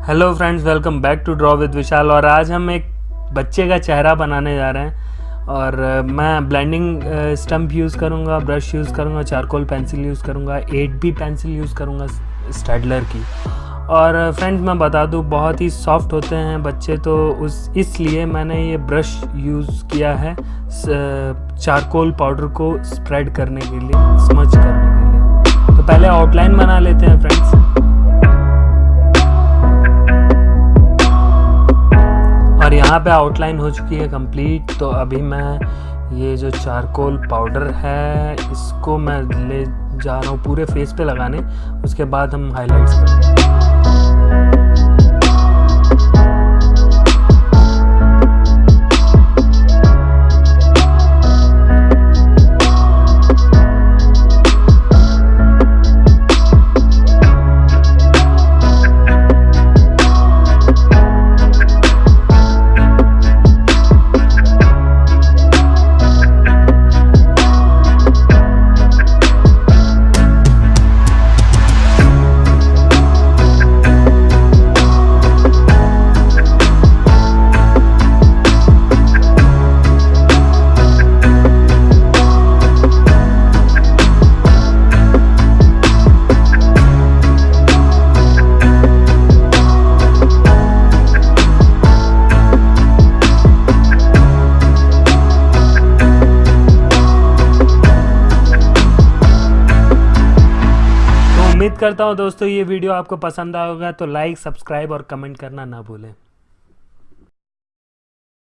Hello friends, welcome back to draw with Vishal. और आज हम एक बच्चे का चेहरा बनाने जा रहे हैं और मैं ब्लेंडिंग स्टम्प यूज़ करूँगा, ब्रश यूज़ करूँगा, चारकोल पेंसिल यूज़ करूँगा, 8B पेंसिल यूज़ करूँगा स्टेडलर की। और फ्रेंड्स मैं बता दूँ बहुत ही सॉफ्ट होते हैं बच्चे, तो इसलिए मैंने ये ब्रश यूज़ किया है चारकोल पाउडर को स्प्रेड करने के लिए, स्मच करने के लिए। तो पहले आउटलाइन बना लेते हैं फ्रेंड्स। और यहाँ पे आउटलाइन हो चुकी है कंप्लीट। तो अभी मैं ये जो चारकोल पाउडर है इसको मैं ले जा रहा हूँ पूरे फेस पे लगाने, उसके बाद हम हाइलाइट्स करेंगे। उम्मीद करता हूँ दोस्तों ये वीडियो आपको पसंद आएगा, तो लाइक, सब्सक्राइब और कमेंट करना ना भूलें।